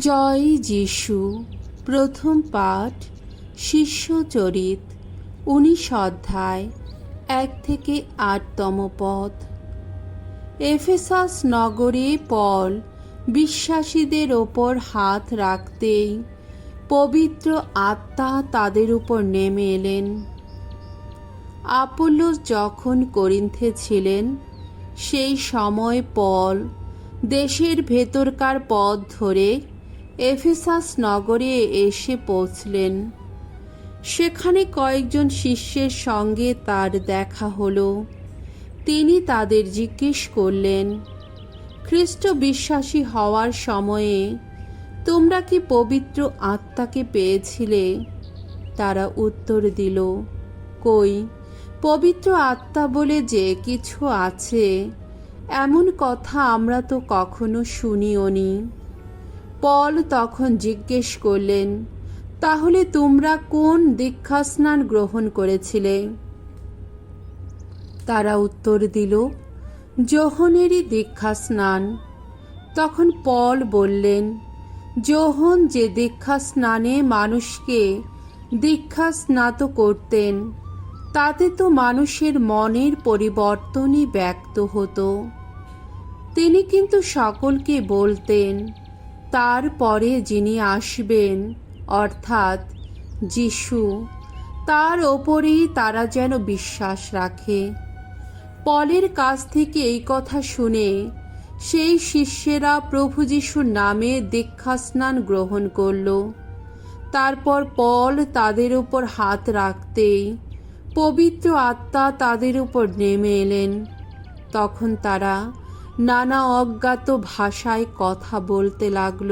জয় যিশু। প্রথম পাঠ শিষ্যচরিত, 19 অধ্যায়, 1 থেকে 8তম পদ। এফেসাস নগরে পল বিশ্বাসীদের ওপর হাত রাখতেই পবিত্র আত্মা তাদের উপর নেমে এলেন। আপোলোস যখন করিন্থে ছিলেন, সেই সময় পল দেশের ভেতরকার পথ ধরে এফেসাস নগরে এসে পৌঁছলেন। সেখানে কয়েকজন শিষ্যের সঙ্গে তার দেখা হলো। তিনি তাদের জিজ্ঞেস করলেন, খ্রিস্ট বিশ্বাসী হওয়ার সময়ে তোমরা কি পবিত্র আত্মাকে পেয়েছিলে? তারা উত্তর দিল, কই, পবিত্র আত্মা বলে যে কিছু আছে, এমন কথা আমরা তো কখনো শুনিওনি। পল তখন জিজ্ঞেস করলেন, তাহলে তোমরা কোন দীক্ষাস্নান গ্রহণ করেছিলে? তারা উত্তর দিল, যোহনেরই দীক্ষাস্নান। তখন পল বললেন, যোহন যে দীক্ষাস্নানে মানুষকে দীক্ষাস্নাত করতেন, তাতে তো মানুষের মনের পরিবর্তনই ব্যক্ত হতো। তিনি কিন্তু সকলকে বলতেন, তারপরে যিনি আসবেন, অর্থাৎ যিশু, তার ওপরেই তারা যেন বিশ্বাস রাখে। পলের কাছ থেকে এই কথা শুনে সেই শিষ্যেরা প্রভু যিশুর নামে দীক্ষাস্নান গ্রহণ করল। তারপর পল তাদের উপর হাত রাখতেই পবিত্র আত্মা তাদের উপর নেমে এলেন। তখন তারা নানা অজ্ঞাত ভাষায় কথা বলতে লাগল,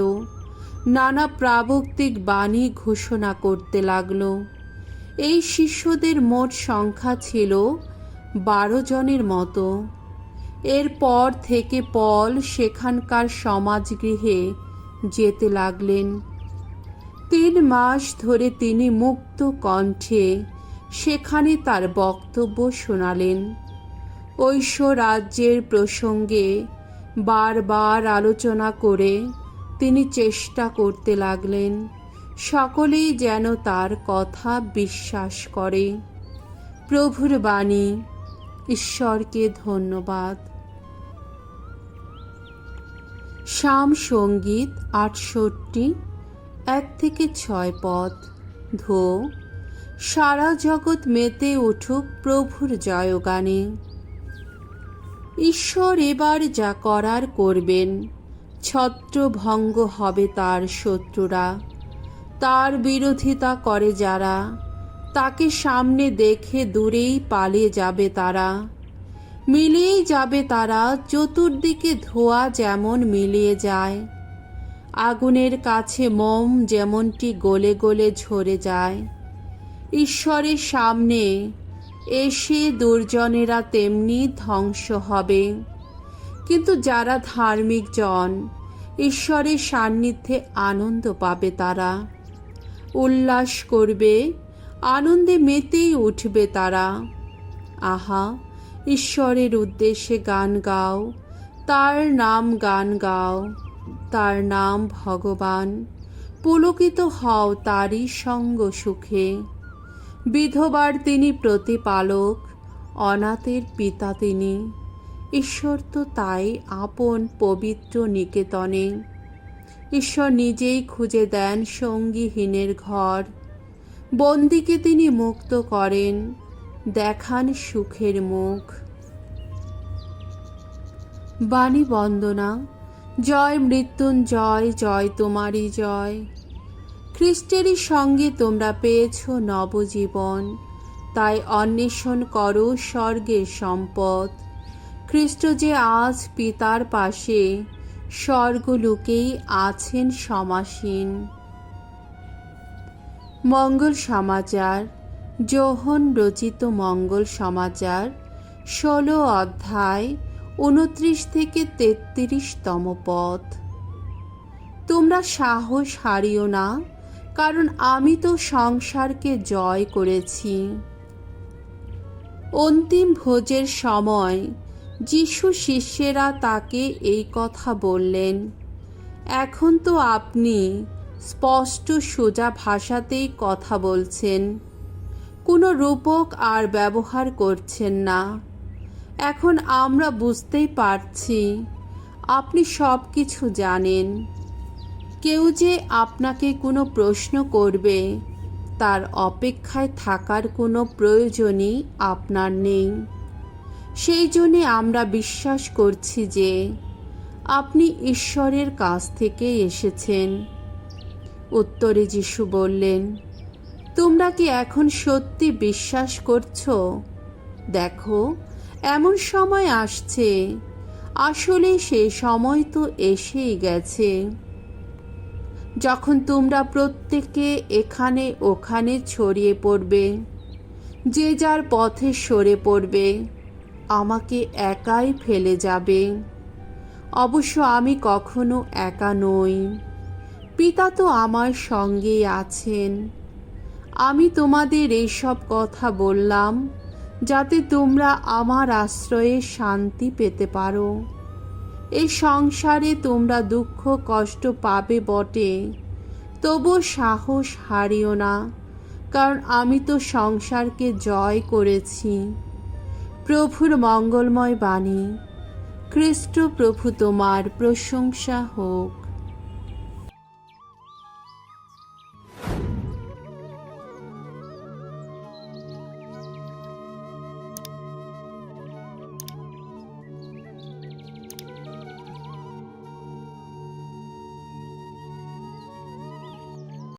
নানা প্রাবক্তিক বাণী ঘোষণা করতে লাগল। এই শিষ্যদের মোট সংখ্যা ছিল 12 জনের মতো। এরপর থেকে পল সেখানকার সমাজগৃহে যেতে লাগলেন। 3 মাস ধরে তিনি মুক্ত কণ্ঠে সেখানে তার বক্তব্য শোনালেন। ঐশ্বরাজ্যের প্রসঙ্গে বারবার আলোচনা করে তিনি চেষ্টা করতে লাগলেন সকলেই যেন তার কথা বিশ্বাস করে। প্রভুর বাণী। ঈশ্বরকে ধন্যবাদ। শাম সঙ্গীত 68, 1 থেকে 6 পদ। ধো, সারা জগৎ মেতে উঠুক প্রভুর জয়গানে। ঈশ্বর এবার যা করার করবেন, ছত্রভঙ্গ হবে তার শত্রুরা। তার বিরোধিতা করে যারা, তাকে সামনে দেখে দূরেই পালিয়ে যাবে তারা। মিলিয়ে যাবে তারা, চতুর্দিকে ধোঁয়া যেমন মিলিয়ে যায়। আগুনের কাছে মোম যেমনটি গলে গলে ঝরে যায়। ঈশ্বরের সামনে এসে দুর্জনেরা তেমনি ধ্বংস হবে। কিন্তু যারা ধার্মিক জন, ঈশ্বরের সান্নিধ্যে আনন্দ পাবে তারা। উল্লাস করবে, আনন্দে মেতেই উঠবে তারা। আহা, ঈশ্বরের উদ্দেশ্যে গান গাও, তার নাম গান গাও। তার নাম ভগবান। পুলকিত হও তারই সঙ্গ সুখে। বিধবার তিনি প্রতিপালক, অনাথের পিতা তিনি। ঈশ্বর তো তাই আপন পবিত্র নিকেতনে। ঈশ্বর নিজেই খুঁজে দেন সঙ্গীহীনের ঘর। বন্দীকে তিনি মুক্ত করেন, দেখান সুখের মুখ। বাণী বন্দনা। জয় মৃত্যুঞ্জয়, জয় তোমারই জয়। খ্রিস্টেরই সঙ্গে তোমরা পেয়েছ নবজীবন, তাই অন্বেষণ করো স্বর্গের সম্পদ। খ্রিস্ট যে আজ পিতার পাশে স্বর্গলোকেই আছেন সমাসীন। মঙ্গল সমাচার। যোহন রচিত মঙ্গল সমাচার 16 অধ্যায়, 29 থেকে 33তম পদ। তোমরা সাহস হারিও না, কারণ আমি তো সংসারকে জয় করেছি। অন্তিম ভোজের সময় যিশু শিষ্যেরা তাকে এই কথা বললেন। এখন তো আপনি স্পষ্ট সোজা ভাষাতেই কথা বলছেন, কোনো রূপক আর ব্যবহার করছেন না। এখন আমরা বুঝতেই পারছি আপনি সব কিছু জানেন। কেউ যে আপনাকে কোনো প্রশ্ন করবে তার অপেক্ষায় থাকার কোনো প্রয়োজনই আপনার নেই। সেই জন্যে আমরা বিশ্বাস করছি যে আপনি ঈশ্বরের কাছ থেকে এসেছেন। উত্তরে যিশু বললেন, তোমরা কি এখন সত্যি বিশ্বাস করছো? দেখো, এমন সময় আসছে, আসলে সে সময় তো এসেই গেছে, যখন তোমরা প্রত্যেকে এখানে ওখানে ছড়িয়ে পড়বে, যে যার পথে সরে পড়বে, আমাকে একাই ফেলে যাবে। অবশ্য আমি কখনো একা নই, পিতা তো আমার সঙ্গেই আছেন। আমি তোমাদের এইসব কথা বললাম যাতে তোমরা আমার আশ্রয়ে শান্তি পেতে পারো। এই সংসারে তোমরা দুঃখ কষ্ট পাবে বটে, তবু সাহস হারিও না, কারণ আমি তো সংসারকে জয় করেছি। প্রভুর মঙ্গলময় বাণী। খ্রিস্ট প্রভু তোমার প্রশংসা হোক।